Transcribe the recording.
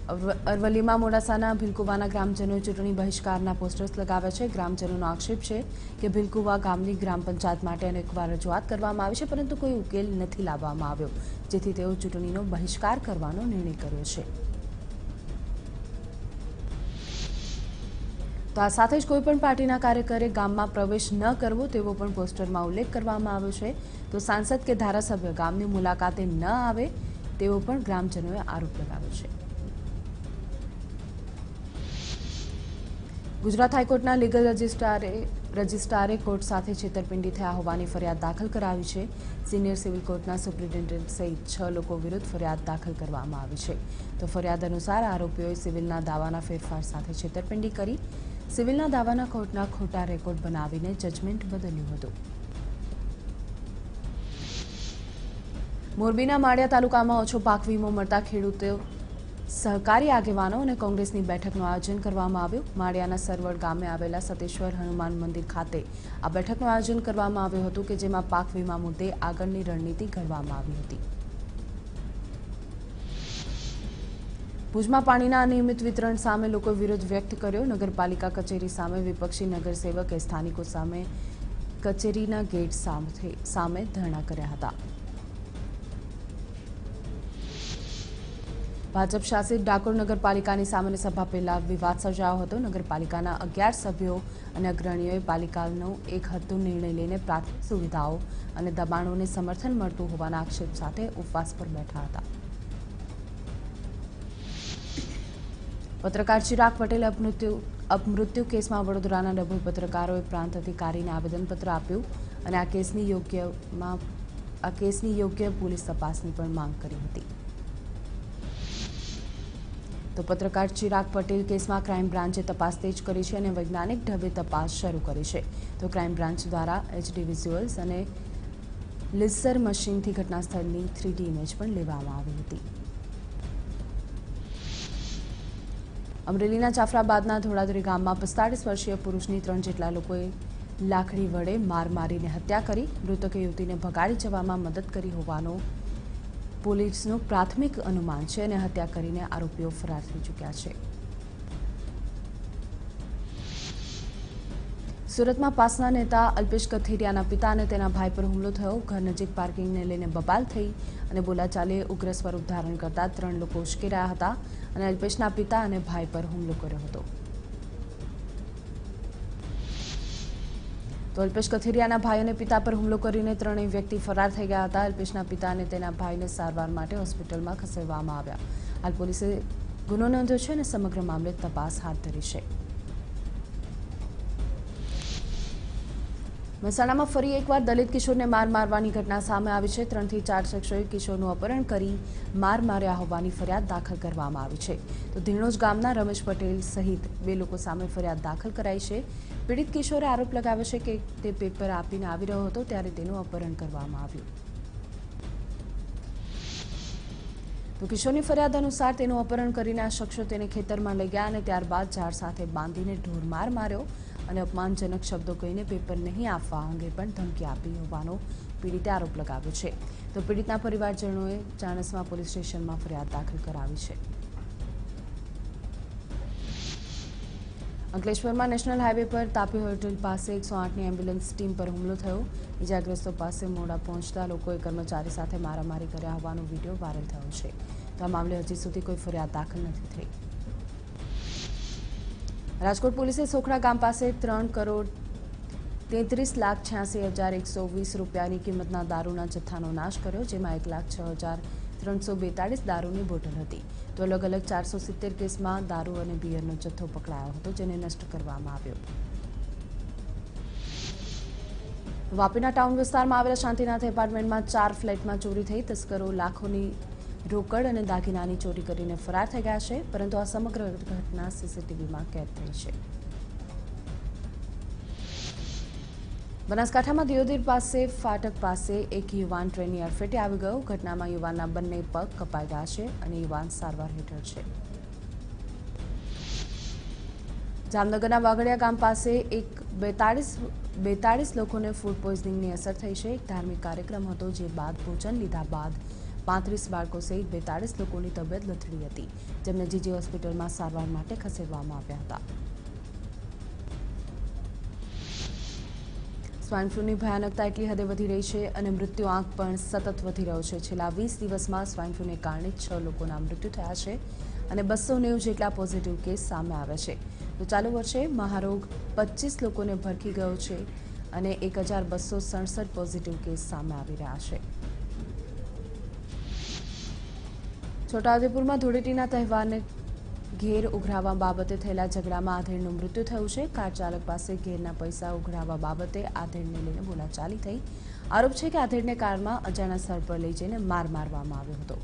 અરવલ્લીમાં મોડાસાના ભીલકુવાના ગ્રામજનોએ ચૂંટણી બહિષ્કારના પોસ્ટર્સ લગાવ્યા છે। ગ્રામજનોનો આક્ષેપ છે કે ભીલકુવા ગામની ગ્રામ પંચાયત માટે અનેકવાર રજૂઆત કરવામાં આવી છે, પરંતુ કોઈ ઉકેલ નથી લાવવામાં આવ્યો, જેથી તેઓ ચૂંટણીનો બહિષ્કાર કરવાનો નિર્ણય કર્યો છે। તો આ સાથે જ કોઈપણ પાર્ટીના કાર્યકરે ગામમાં પ્રવેશ ન કરવો તેવો પણ પોસ્ટરમાં ઉલ્લેખ કરવામાં આવ્યો છે। તો સાંસદ કે ધારાસભ્ય ગામની મુલાકાતે ન આવે તેવો પણ ગ્રામજનોએ આરોપ લગાવ્યો છે। ગુજરાત હાઈકોર્ટના લીગલ રજિસ્ટ્રારે કોર્ટ સાથે છેતરપિંડી થયા હોવાની ફરિયાદ દાખલ કરાવી છે। સિનિયર સિવિલ કોર્ટના સુપ્રિન્ટેન્ડન્ટ સહિત 6 લોકો વિરુદ્ધ ફરિયાદ દાખલ કરવામાં આવી છે। તો ફરિયાદ અનુસાર આરોપીઓએ સિવિલના દાવાના ફેરફાર સાથે છેતરપિંડી કરી સિવિલના દાવાના કોર્ટના ખોટા રેકોર્ડ બનાવીને જજમેન્ટ બદલ્યું હતું। મોરબીના માળિયા તાલુકામાં ઓછો પાક વીમો મળતા ખેડૂતો સહકારી આગેવાનો અને કોંગ્રેસની બેઠકનું આયોજન કરવામાં આવ્યું। માળિયાના સરવડ ગામે આવેલા સતેશ્વર હનુમાન મંદિર ખાતે આ બેઠકનું આયોજન કરવામાં આવ્યું હતું કે જેમાં પાક વીમા મુદ્દે આગળની રણનીતિ ઘડવામાં આવી હતી। ભુજમાં પાણીના અનિયમિત વિતરણ સામે લોકોએ વિરોધ વ્યક્ત કર્યો। નગરપાલિકા કચેરી સામે વિપક્ષી નગરસેવકે સ્થાનિકો સામે કચેરીના ગેટ સામે ધરણા કર્યા હતા। ભાજપ શાસિત ડાકોર નગરપાલિકાની સામાન્ય સભા પહેલા વિવાદ સર્જાયો હતો। નગરપાલિકાના 11 સભ્યો અને અગ્રણીઓએ પાલિકાનો એક હદ્દો નિર્ણય લઈને પ્રાથમિક સુવિધાઓ અને દબાણોને સમર્થન મળતું હોવાના આક્ષેપ સાથે ઉપવાસ પર બેઠા હતા। પત્રકાર ચિરાગ પટેલ અપમૃત્યુ કેસમાં વડોદરાના ડભોઈ પત્રકારોએ પ્રાંત અધિકારીને આવેદનપત્ર આપ્યું અને આ કેસની યોગ્ય પોલીસ તપાસની પણ માંગ કરી હતી। તો પત્રકાર ચિરાગ પટેલ કેસમાં ક્રાઇમ બ્રાન્ચે તપાસ તેજ કરી છે અને વૈજ્ઞાનિક ઢબે તપાસ શરૂ કરી છે। તો ક્રાઇમ બ્રાન્ચ દ્વારા HD વિઝ્યુઅલ્સ અને લેસર મશીનથી ઘટના સ્થળની 3D ઇમેજ પણ લેવામાં આવી હતી। અમરેલીના જાફરાબાદના ધોળાદરી ગામમાં 45 વર્ષીય પુરુષની 3 જેટલા લોકોએ લાકડી વડે માર મારીને હત્યા કરી। મૃતકે યુવતીને ભગાડી જવામાં મદદ કરી હોવાનો પોલીસનું પ્રાથમિક અનુમાન છે અને હત્યા કરીને આરોપીઓ ફરાર થઈ ચૂક્યા છે। સુરતમાં પાસના નેતા અલ્પેશ કથિરિયાના પિતા અને તેના ભાઈ પર હુમલો થયો। ઘર નજીક પાર્કિંગને લઈને બબાલ થઈ અને બોલાચાલીએ ઉગ્ર સ્વરૂપ ધારણ કરતા 3 લોકો ઉશ્કેરાયા હતા અને અલ્પેશના પિતા અને ભાઈ પર હુમલો કર્યો હતો। તો અલ્પેશ કથિરિયાના ભાઈ અને પિતા પર હુમલો કરીને 3 વ્યક્તિ ફરાર થઈ ગયા હતા। અલ્પેશના પિતા અને તેના ભાઈને સારવાર માટે હોસ્પિટલમાં ખસેડવામાં આવ્યા। હાલ પોલીસે ગુનો નોંધ્યો છે અને સમગ્ર મામલે તપાસ હાથ ધરી છે। મહેસાણામાં ફરી એકવાર દલિત કિશોરને માર મારવાની ઘટના સામે આવી છે। 3 થી 4 શખ્સોએ કિશોરનું અપહરણ કરી માર માર્યા હોવાની ફરિયાદ દાખલ કરવામાં આવી છે। તો ધીણોજ ગામના રમેશ પટેલ સહિત 2 લોકો સામે ફરિયાદ દાખલ કરાઈ છે। પીડિત કિશોરે આરોપ લગાવ્યો છે કે તે પેપર આપીને આવી રહ્યો હતો ત્યારે તેનું અપહરણ કરવામાં આવ્યું। તો કિશોરની ફરિયાદ અનુસાર તેનું અપહરણ કરીને આ શખ્સો તેને ખેતરમાં લઈ ગયા અને ત્યારબાદ ઝાડ સાથે બાંધીને ઢોરમાર માર્યો અને અપમાનજનક શબ્દો કહીને પેપર નહીં આપવા અંગે પણ ધમકી આપી હોવાનો પીડિતે આરોપ લગાવ્યો છે। તો પીડિતના પરિવારજનોએ ચાણસ્મા પોલીસ સ્ટેશનમાં ફરિયાદ દાખલ કરાવી છે। અંકલેશ્વરમાં નેશનલ હાઈવે પર તાપી હોટેલ પાસે 108ની એમ્બ્યુલન્સ ટીમ પર હુમલો થયો। ઇજાગ્રસ્તો પાસે મોડા પહોંચતા લોકોએ કર્મચારી સાથે મારામારી કર્યા હોવાનો વિડીયો વાયરલ થયો છે। તો આ મામલે હજી સુધી કોઈ ફરિયાદ દાખલ નથી થઈ। રાજકોટ પોલીસે સોખડા ગામ પાસે 3,33,86,120 રૂપિયાની કિંમતના દારૂના જથ્થાનો નાશ કર્યો, જેમાં 1,06,342 દારૂની બોટલ હતી। તો અલગ અલગ 470 કેસમાં દારૂ અને બિયરનો જથ્થો પકડાયો હતો, જેને નષ્ટ કરવામાં આવ્યો। વાપીના ટાઉન વિસ્તારમાં આવેલા શાંતિનાથ એપાર્ટમેન્ટમાં 4 ફ્લેટમાં ચોરી થઈ। તસ્કરો લાખોની રોકડ અને દાગીનાની ચોરી કરીને ફરાર થઈ ગયા છે, પરંતુ આ સમગ્ર ઘટના સીસીટીવીમાં કેદ થઈ છે। બનાસકાંઠામાં દિયોદર પાસે ફાટક પાસે એક યુવાન ટ્રેનની અડફેટે આવી ગયો। ઘટનામાં યુવાનના બંને પગ કપાઈ ગયા છે અને યુવાન સારવાર હેઠળ છે। જામનગરના વાગડિયા ગામ પાસે એક 42 લોકોને ફૂડ પોઈઝનિંગની અસર થઈ છે। એક ધાર્મિક કાર્યક્રમ હતો, જે બાદ ભોજન લીધા બાદ 35 બાળકો સહિત 42 લોકોની તબિયત લથડી હતી, જેમને જીજી હોસ્પિટલમાં સારવાર માટે ખસેડવામાં આવ્યા હતા. સ્વાઇન ફ્લૂની ભયાનકતા એટલી હદે વધી રહી છે અને મૃત્યુઆંક પણ સતત વધી રહ્યો છે. છેલ્લા 20 દિવસમાં સ્વાઇન ફ્લૂને કારણે 6 લોકોના મૃત્યુ થયા છે અને 290 જેટલા પોઝિટિવ કેસ સામે આવ્યા છે. તો ચાલુ વર્ષે મહારોગ 25 લોકોને ભરખી ગયો છે અને 1267 પોઝિટિવ કેસ સામે આવી રહ્યા છે. છોટાઉદેપુરમાં ધૂળેટીના તહેવારને ઘેર ઉઘરાવવા બાબતે થયેલા ઝઘડામાં આધેડનું મૃત્યુ થયું છે. કાર ચાલક પાસે ઘેરના પૈસા ઉઘરાવવા બાબતે આધેડને લઈને બોલાચાલી થઈ. આરોપ છે કે આધેડને કારમાં અજાણ્યા સ્થળ પર લઈ જઈને મારવામાં આવ્યો હતો.